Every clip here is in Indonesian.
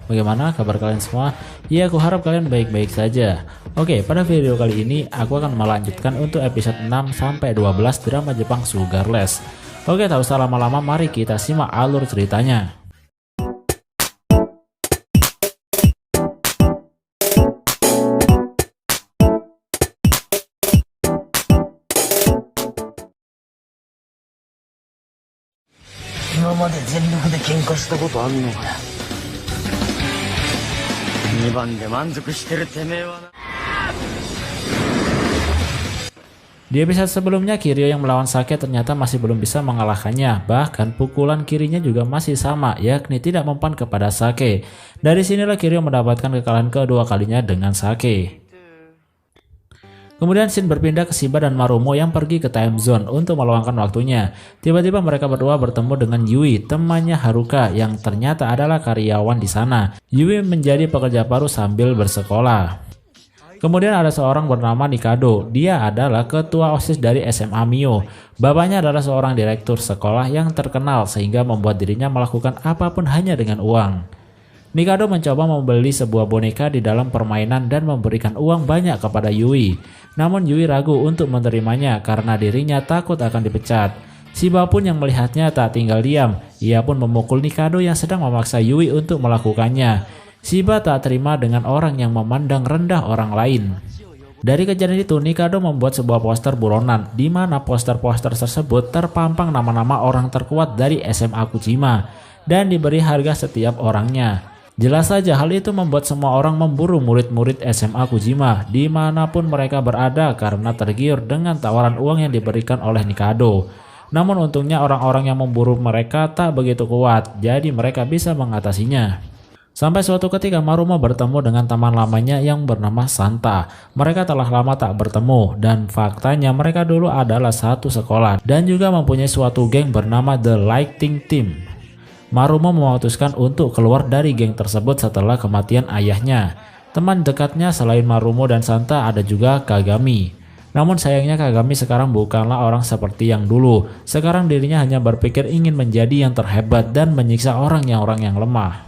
Bagaimana kabar kalian semua? Ya, aku harap kalian baik-baik saja. Oke, pada video kali ini aku akan melanjutkan untuk episode 6-12 drama Jepang Sugarless. Oke, tak usah lama-lama, mari kita simak alur ceritanya. Di episode sebelumnya, Kiryu yang melawan Sake ternyata masih belum bisa mengalahkannya. Bahkan pukulan kirinya juga masih sama, yakni tidak mempan kepada Sake. Dari sinilah Kiryu mendapatkan kekalahan kedua kalinya dengan Sake. Kemudian scene berpindah ke Shiba dan Marumo yang pergi ke time zone untuk meluangkan waktunya. Tiba-tiba mereka berdua bertemu dengan Yui, temannya Haruka yang ternyata adalah karyawan di sana. Yui menjadi pekerja paruh sambil bersekolah. Kemudian ada seorang bernama Nikado. Dia adalah ketua OSIS dari SMA Mio. Bapaknya adalah seorang direktur sekolah yang terkenal sehingga membuat dirinya melakukan apapun hanya dengan uang. Nikado mencoba membeli sebuah boneka di dalam permainan dan memberikan uang banyak kepada Yui. Namun Yui ragu untuk menerimanya karena dirinya takut akan dipecat. Shiba pun yang melihatnya tak tinggal diam. Ia pun memukul Nikado yang sedang memaksa Yui untuk melakukannya. Shiba tak terima dengan orang yang memandang rendah orang lain. Dari kejadian itu, Nikado membuat sebuah poster buronan di mana poster-poster tersebut terpampang nama-nama orang terkuat dari SMA Kujima dan diberi harga setiap orangnya. Jelas saja hal itu membuat semua orang memburu murid-murid SMA Kujima dimanapun mereka berada karena tergiur dengan tawaran uang yang diberikan oleh Nikado. Namun untungnya orang-orang yang memburu mereka tak begitu kuat, jadi mereka bisa mengatasinya. Sampai suatu ketika Marumo bertemu dengan teman lamanya yang bernama Santa. Mereka telah lama tak bertemu dan faktanya mereka dulu adalah satu sekolah dan juga mempunyai suatu geng bernama The Lighting Team. Marumo memutuskan untuk keluar dari geng tersebut setelah kematian ayahnya. Teman dekatnya selain Marumo dan Santa ada juga Kagami. Namun sayangnya Kagami sekarang bukanlah orang seperti yang dulu. Sekarang dirinya hanya berpikir ingin menjadi yang terhebat dan menyiksa orang yang lemah.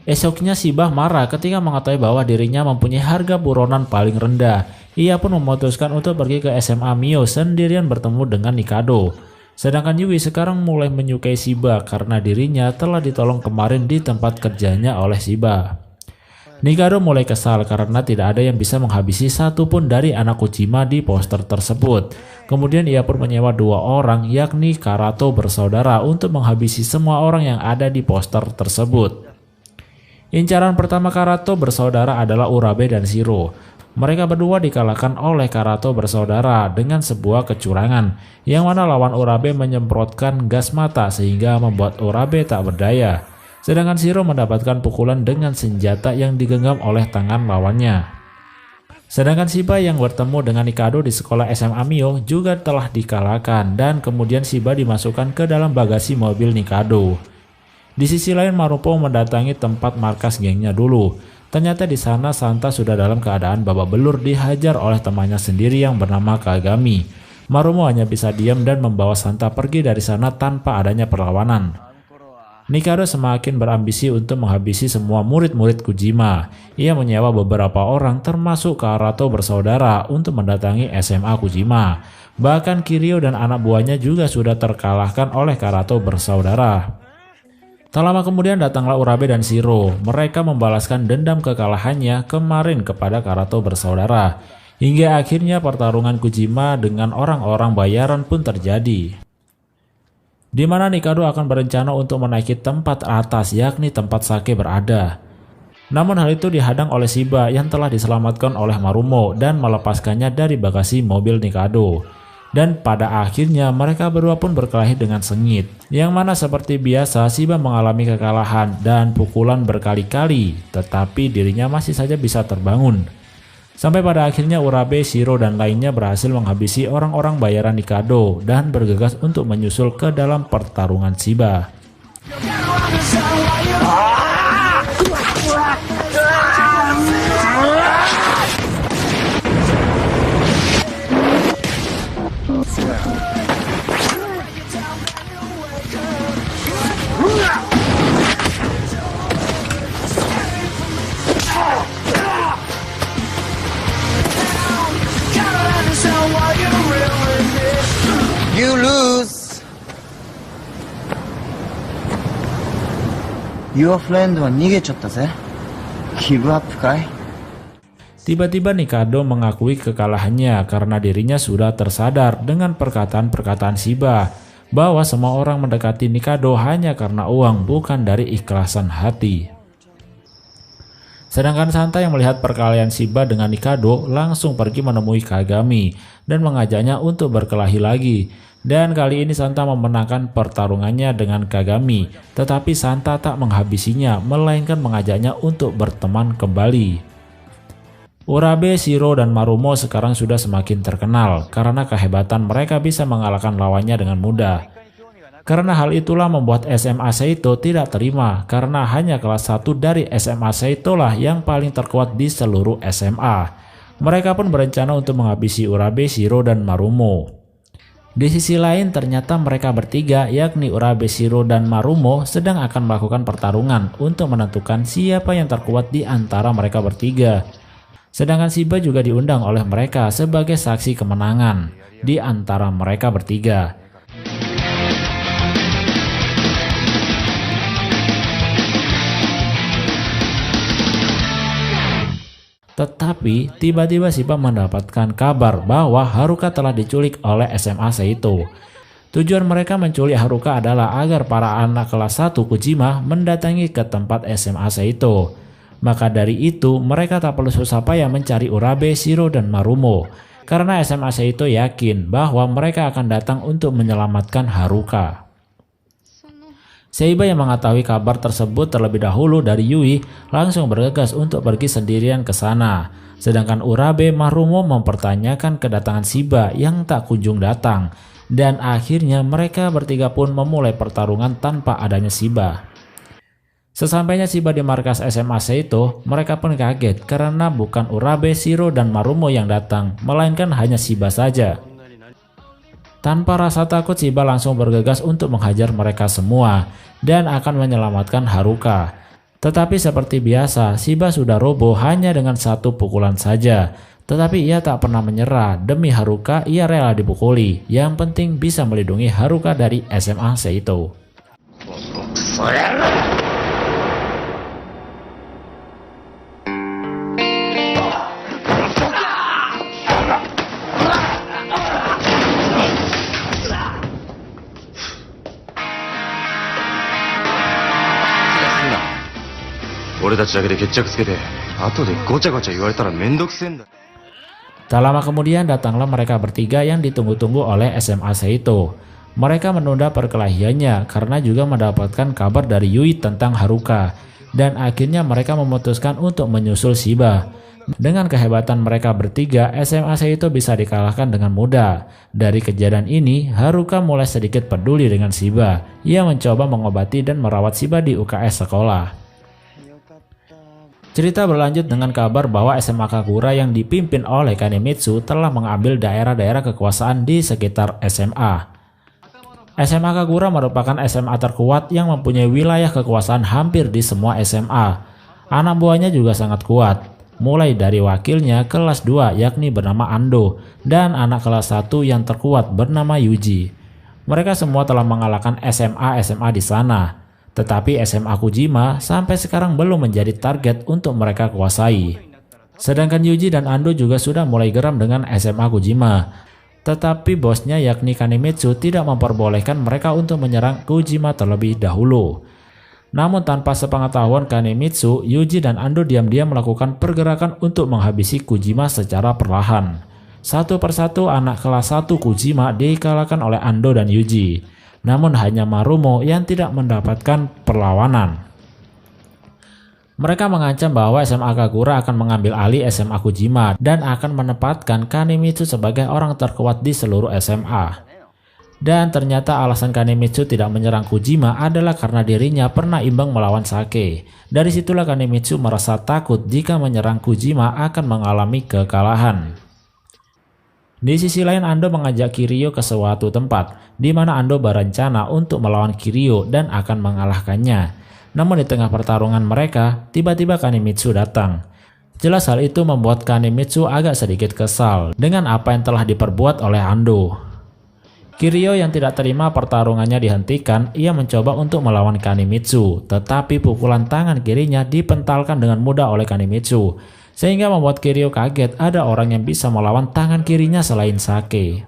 Esoknya Shiba marah ketika mengetahui bahwa dirinya mempunyai harga buronan paling rendah. Ia pun memutuskan untuk pergi ke SMA Mio sendirian bertemu dengan Nikado. Sedangkan Yui sekarang mulai menyukai Shiba karena dirinya telah ditolong kemarin di tempat kerjanya oleh Shiba. Nikado mulai kesal karena tidak ada yang bisa menghabisi satupun dari anak Kujima di poster tersebut. Kemudian ia pun menyewa dua orang yakni Karato bersaudara untuk menghabisi semua orang yang ada di poster tersebut. Incaran pertama Karato bersaudara adalah Urabe dan Shiro. Mereka berdua dikalahkan oleh Karato bersaudara dengan sebuah kecurangan, yang mana lawan Urabe menyemprotkan gas mata sehingga membuat Urabe tak berdaya. Sedangkan Shiro mendapatkan pukulan dengan senjata yang digenggam oleh tangan lawannya. Sedangkan Shiba yang bertemu dengan Nikado di sekolah SMA Mio juga telah dikalahkan dan kemudian Shiba dimasukkan ke dalam bagasi mobil Nikado. Di sisi lain Marumo mendatangi tempat markas gengnya dulu. Ternyata di sana Santa sudah dalam keadaan babak belur dihajar oleh temannya sendiri yang bernama Kagami. Marumo hanya bisa diam dan membawa Santa pergi dari sana tanpa adanya perlawanan. Nikado semakin berambisi untuk menghabisi semua murid-murid Kujima. Ia menyewa beberapa orang termasuk Karato bersaudara untuk mendatangi SMA Kujima. Bahkan Kiryu dan anak buahnya juga sudah terkalahkan oleh Karato bersaudara. Tak lama kemudian datanglah Urabe dan Shiro. Mereka membalaskan dendam kekalahannya kemarin kepada Karato bersaudara. Hingga akhirnya pertarungan Kujima dengan orang-orang bayaran pun terjadi. Di mana Nikado akan berencana untuk menaiki tempat atas yakni tempat Sake berada. Namun hal itu dihadang oleh Shiba yang telah diselamatkan oleh Marumo dan melepaskannya dari bagasi mobil Nikado. Dan pada akhirnya mereka berdua pun berkelahi dengan sengit. Yang mana seperti biasa Shiba mengalami kekalahan dan pukulan berkali-kali. Tetapi dirinya masih saja bisa terbangun. Sampai pada akhirnya Urabe, Shiro, dan lainnya berhasil menghabisi orang-orang bayaran Nikado dan bergegas untuk menyusul ke dalam pertarungan Shiba. You lose. Your friend は逃げちゃったぜ。Give up かい? Tiba-tiba Nikado mengakui kekalahannya karena dirinya sudah tersadar dengan perkataan-perkataan Shiba bahwa semua orang mendekati Nikado hanya karena uang, bukan dari ikhlasan hati. Sedangkan Santa yang melihat perkelahian Shiba dengan Nikado langsung pergi menemui Kagami dan mengajaknya untuk berkelahi lagi. Dan kali ini Santa memenangkan pertarungannya dengan Kagami, tetapi Santa tak menghabisinya, melainkan mengajaknya untuk berteman kembali. Urabe, Shiro, dan Marumo sekarang sudah semakin terkenal karena kehebatan mereka bisa mengalahkan lawannya dengan mudah. Karena hal itulah membuat SMA Seito tidak terima karena hanya kelas 1 dari SMA Seito lah yang paling terkuat di seluruh SMA. Mereka pun berencana untuk menghabisi Urabe, Shiro, dan Marumo. Di sisi lain ternyata mereka bertiga yakni Urabe, Shiro, dan Marumo sedang akan melakukan pertarungan untuk menentukan siapa yang terkuat di antara mereka bertiga. Sedangkan Shiba juga diundang oleh mereka sebagai saksi kemenangan di antara mereka bertiga. Tetapi tiba-tiba Shiba mendapatkan kabar bahwa Haruka telah diculik oleh SMA Seito. Tujuan mereka menculik Haruka adalah agar para anak kelas 1 Kujima mendatangi ke tempat SMA Seito. Maka dari itu mereka tak perlu susah payah mencari Urabe, Shiro, dan Marumo karena SMA Seito yakin bahwa mereka akan datang untuk menyelamatkan Haruka. Seiba yang mengetahui kabar tersebut terlebih dahulu dari Yui langsung bergegas untuk pergi sendirian ke sana. Sedangkan Urabe, Marumo mempertanyakan kedatangan Shiba yang tak kunjung datang. Dan akhirnya mereka bertiga pun memulai pertarungan tanpa adanya Shiba. Sesampainya Shiba di markas SMA Seito, mereka pun kaget karena bukan Urabe, Shiro, dan Marumo yang datang, melainkan hanya Shiba saja. Tanpa rasa takut, Shiba langsung bergegas untuk menghajar mereka semua dan akan menyelamatkan Haruka. Tetapi seperti biasa, Shiba sudah roboh hanya dengan satu pukulan saja. Tetapi ia tak pernah menyerah, demi Haruka ia rela dipukuli. Yang penting bisa melindungi Haruka dari SMA Seito. Tak lama kemudian datanglah mereka bertiga yang ditunggu-tunggu oleh SMA Seito. Mereka menunda perkelahiannya karena juga mendapatkan kabar dari Yui tentang Haruka. Dan akhirnya mereka memutuskan untuk menyusul Shiba. Dengan kehebatan mereka bertiga, SMA Seito bisa dikalahkan dengan mudah. Dari kejadian ini, Haruka mulai sedikit peduli dengan Shiba. Ia mencoba mengobati dan merawat Shiba di UKS sekolah. Cerita berlanjut dengan kabar bahwa SMA Kagura yang dipimpin oleh Kanemitsu telah mengambil daerah-daerah kekuasaan di sekitar SMA. SMA Kagura merupakan SMA terkuat yang mempunyai wilayah kekuasaan hampir di semua SMA. Anak buahnya juga sangat kuat, mulai dari wakilnya kelas 2 yakni bernama Ando dan anak kelas 1 yang terkuat bernama Yuji. Mereka semua telah mengalahkan SMA-SMA di sana. Tetapi SMA Kujima sampai sekarang belum menjadi target untuk mereka kuasai. Sedangkan Yuji dan Ando juga sudah mulai geram dengan SMA Kujima. Tetapi bosnya yakni Kanemitsu tidak memperbolehkan mereka untuk menyerang Kujima terlebih dahulu. Namun tanpa sepengetahuan Kanemitsu, Yuji dan Ando diam-diam melakukan pergerakan untuk menghabisi Kujima secara perlahan. Satu persatu anak kelas 1 Kujima dikalahkan oleh Ando dan Yuji. Namun hanya Marumo yang tidak mendapatkan perlawanan. Mereka mengancam bahwa SMA Kagura akan mengambil alih SMA Kojima dan akan menempatkan Kanemitsu sebagai orang terkuat di seluruh SMA. Dan ternyata alasan Kanemitsu tidak menyerang Kojima adalah karena dirinya pernah imbang melawan Sake. Dari situlah Kanemitsu merasa takut jika menyerang Kojima akan mengalami kekalahan. Di sisi lain, Ando mengajak Kiryu ke suatu tempat, di mana Ando berencana untuk melawan Kiryu dan akan mengalahkannya. Namun di tengah pertarungan mereka, tiba-tiba Kanemitsu datang. Jelas hal itu membuat Kanemitsu agak sedikit kesal dengan apa yang telah diperbuat oleh Ando. Kiryu yang tidak terima pertarungannya dihentikan, ia mencoba untuk melawan Kanemitsu, tetapi pukulan tangan kirinya dipentalkan dengan mudah oleh Kanemitsu, sehingga membuat Kiryu kaget ada orang yang bisa melawan tangan kirinya selain Sake.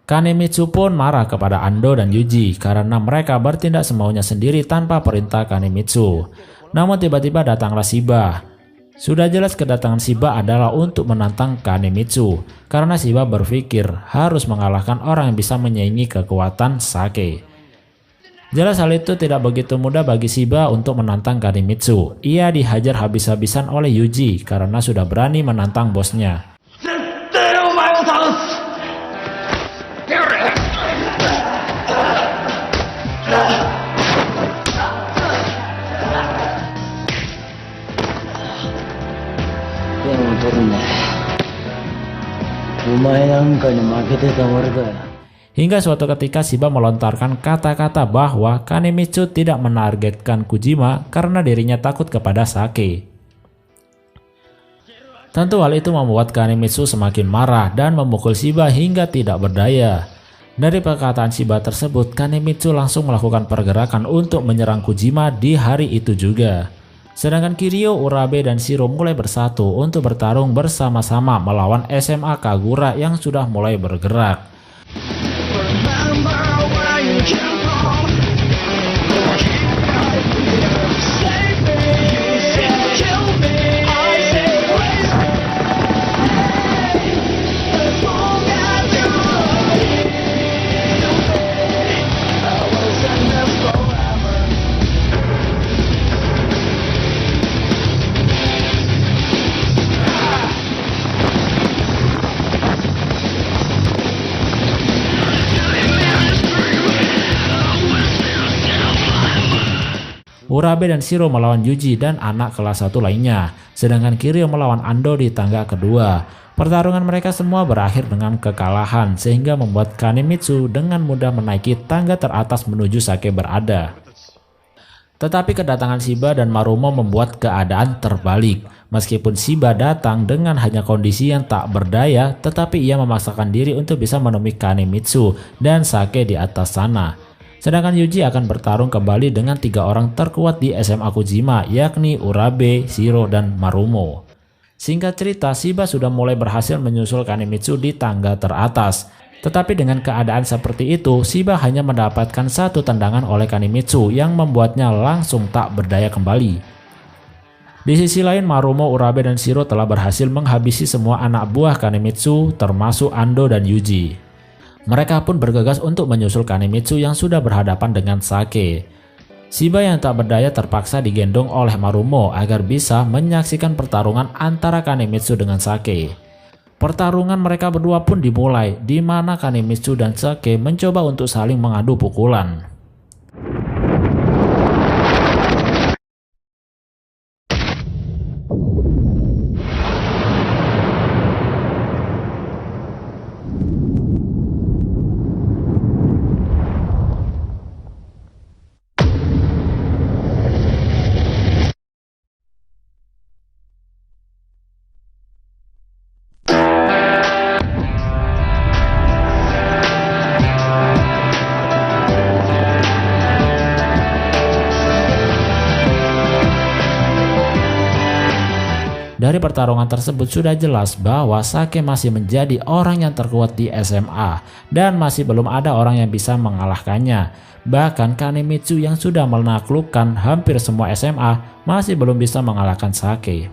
Kanemitsu pun marah kepada Ando dan Yuji karena mereka bertindak semaunya sendiri tanpa perintah Kanemitsu. Namun tiba-tiba datanglah Shiba. Sudah jelas kedatangan Shiba adalah untuk menantang Kanemitsu karena Shiba berpikir harus mengalahkan orang yang bisa menyaingi kekuatan Sake. Jelas hal itu tidak begitu mudah bagi Shiba untuk menantang Kanemitsu. Ia dihajar habis-habisan oleh Yuji karena sudah berani menantang bosnya. Hingga suatu ketika Shiba melontarkan kata-kata bahwa Kanemitsu tidak menargetkan Kojima karena dirinya takut kepada Sake. Tentu hal itu membuat Kanemitsu semakin marah dan memukul Shiba hingga tidak berdaya. Dari perkataan Shiba tersebut, Kanemitsu langsung melakukan pergerakan untuk menyerang Kojima di hari itu juga. Sedangkan Kiryu, Urabe, dan Shiro mulai bersatu untuk bertarung bersama-sama melawan SMA Kagura yang sudah mulai bergerak. Urabe dan Shiro melawan Yuji dan anak kelas 1 lainnya, sedangkan Kiryu melawan Ando di tangga kedua. Pertarungan mereka semua berakhir dengan kekalahan, sehingga membuat Kanemitsu dengan mudah menaiki tangga teratas menuju Sake berada. Tetapi kedatangan Shiba dan Marumo membuat keadaan terbalik. Meskipun Shiba datang dengan hanya kondisi yang tak berdaya, tetapi ia memaksakan diri untuk bisa menemui Kanemitsu dan Sake di atas sana. Sedangkan Yuji akan bertarung kembali dengan 3 orang terkuat di SMA Kojima, yakni Urabe, Shiro, dan Marumo. Singkat cerita, Shiba sudah mulai berhasil menyusul Kanemitsu di tangga teratas. Tetapi dengan keadaan seperti itu, Shiba hanya mendapatkan 1 tendangan oleh Kanemitsu yang membuatnya langsung tak berdaya kembali. Di sisi lain, Marumo, Urabe, dan Shiro telah berhasil menghabisi semua anak buah Kanemitsu, termasuk Ando dan Yuji. Mereka pun bergegas untuk menyusul Kanemitsu yang sudah berhadapan dengan Sake. Shiba yang tak berdaya terpaksa digendong oleh Marumo agar bisa menyaksikan pertarungan antara Kanemitsu dengan Sake. Pertarungan mereka berdua pun dimulai, di mana Kanemitsu dan Sake mencoba untuk saling mengadu pukulan. Dari pertarungan tersebut sudah jelas bahwa Sake masih menjadi orang yang terkuat di SMA dan masih belum ada orang yang bisa mengalahkannya. Bahkan Kanemitsu yang sudah menaklukkan hampir semua SMA masih belum bisa mengalahkan Sake.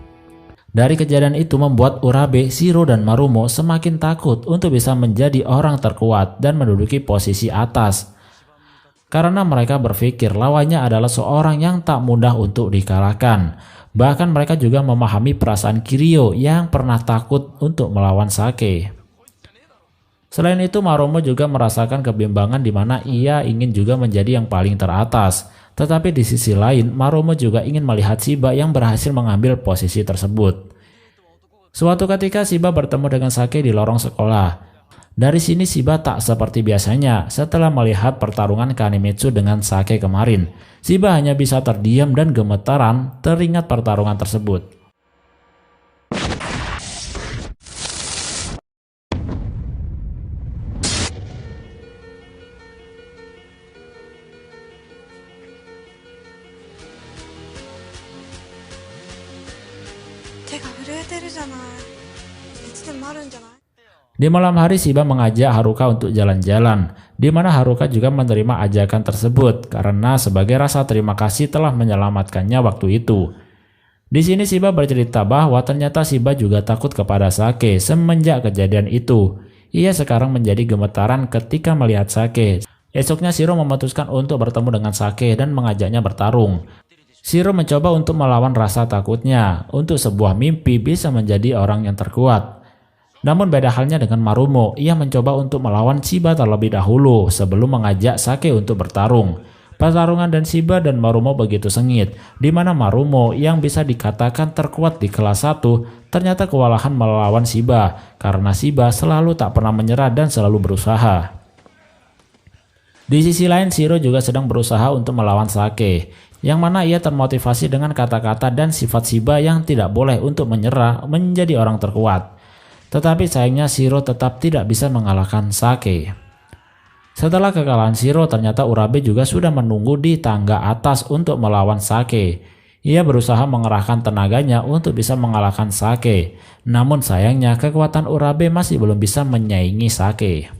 Dari kejadian itu membuat Urabe, Shiro, dan Marumo semakin takut untuk bisa menjadi orang terkuat dan menduduki posisi atas. Karena mereka berpikir lawannya adalah seorang yang tak mudah untuk dikalahkan. Bahkan mereka juga memahami perasaan Kiryu yang pernah takut untuk melawan Sake. Selain itu, Marumo juga merasakan kebimbangan di mana ia ingin juga menjadi yang paling teratas. Tetapi di sisi lain, Marumo juga ingin melihat Shiba yang berhasil mengambil posisi tersebut. Suatu ketika Shiba bertemu dengan Sake di lorong sekolah. Dari sini Shiba tak seperti biasanya setelah melihat pertarungan Kanemitsu dengan Sake kemarin. Shiba hanya bisa terdiam dan gemetaran teringat pertarungan tersebut. Di malam hari Shiba mengajak Haruka untuk jalan-jalan, di mana Haruka juga menerima ajakan tersebut karena sebagai rasa terima kasih telah menyelamatkannya waktu itu. Di sini Shiba bercerita bahwa ternyata Shiba juga takut kepada Sake semenjak kejadian itu. Ia sekarang menjadi gemetaran ketika melihat Sake. Esoknya Shiro memutuskan untuk bertemu dengan Sake dan mengajaknya bertarung. Shiro mencoba untuk melawan rasa takutnya untuk sebuah mimpi bisa menjadi orang yang terkuat. Namun beda halnya dengan Marumo, ia mencoba untuk melawan Shiba terlebih dahulu sebelum mengajak Sake untuk bertarung. Pertarungan dan Shiba dan Marumo begitu sengit, di mana Marumo yang bisa dikatakan terkuat di kelas 1 ternyata kewalahan melawan Shiba karena Shiba selalu tak pernah menyerah dan selalu berusaha. Di sisi lain, Shiro juga sedang berusaha untuk melawan Sake, yang mana ia termotivasi dengan kata-kata dan sifat Shiba yang tidak boleh untuk menyerah menjadi orang terkuat. Tetapi sayangnya Shiro tetap tidak bisa mengalahkan Sake. Setelah kekalahan Shiro, ternyata Urabe juga sudah menunggu di tangga atas untuk melawan Sake. Ia berusaha mengerahkan tenaganya untuk bisa mengalahkan Sake. Namun sayangnya kekuatan Urabe masih belum bisa menyaingi Sake.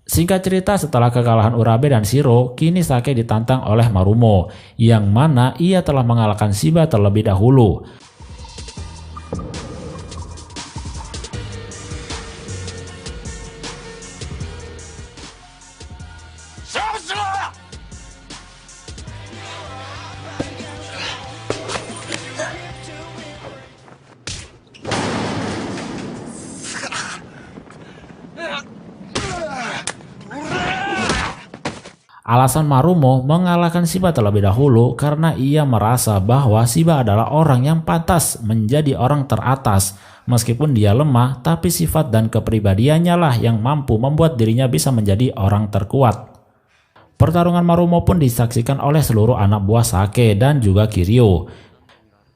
Singkat cerita, setelah kekalahan Urabe dan Shiro, kini Sake ditantang oleh Marumo, yang mana ia telah mengalahkan Shiba terlebih dahulu. Alasan Marumo mengalahkan Shiba terlebih dahulu karena ia merasa bahwa Shiba adalah orang yang pantas menjadi orang teratas. Meskipun dia lemah, tapi sifat dan kepribadiannya lah yang mampu membuat dirinya bisa menjadi orang terkuat. Pertarungan Marumo pun disaksikan oleh seluruh anak buah Sake dan juga Kiryu,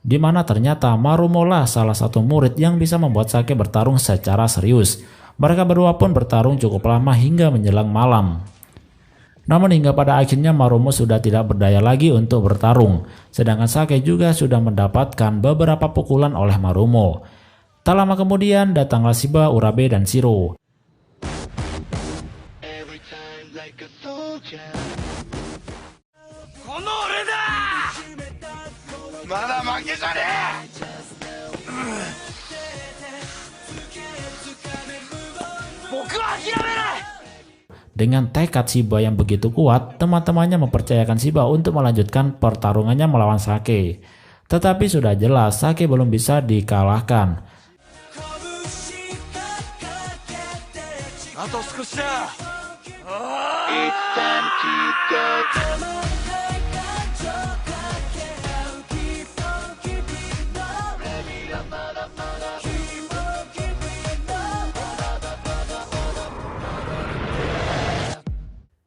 di mana ternyata Marumo lah salah satu murid yang bisa membuat Sake bertarung secara serius. Mereka berdua pun bertarung cukup lama hingga menjelang malam. Namun hingga pada akhirnya Marumo sudah tidak berdaya lagi untuk bertarung, sedangkan Sake juga sudah mendapatkan beberapa pukulan oleh Marumo. Tak lama kemudian datanglah Shiba, Urabe, dan Shiro. Dengan tekad Shiba yang begitu kuat, teman-temannya mempercayakan Shiba untuk melanjutkan pertarungannya melawan Sake. Tetapi sudah jelas Sake belum bisa dikalahkan.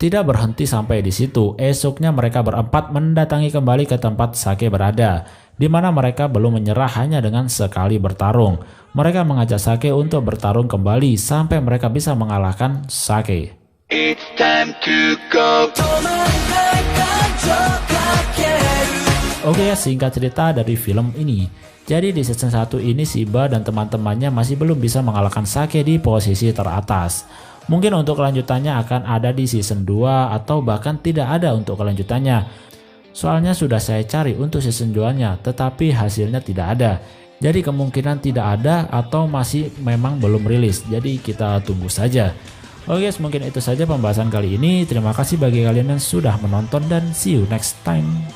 Tidak berhenti sampai di situ, esoknya mereka berempat mendatangi kembali ke tempat Sake berada, di mana mereka belum menyerah hanya dengan sekali bertarung. Mereka mengajak Sake untuk bertarung kembali sampai mereka bisa mengalahkan Sake. It's time to go. Oke ya, singkat cerita dari film ini. Jadi di season 1 ini Shiba dan teman-temannya masih belum bisa mengalahkan Sake di posisi teratas. Mungkin untuk kelanjutannya akan ada di season 2 atau bahkan tidak ada untuk kelanjutannya. Soalnya sudah saya cari untuk season 2-nya, tetapi hasilnya tidak ada. Jadi kemungkinan tidak ada atau masih memang belum rilis. Jadi kita tunggu saja. Oke guys, mungkin itu saja pembahasan kali ini. Terima kasih bagi kalian yang sudah menonton dan see you next time.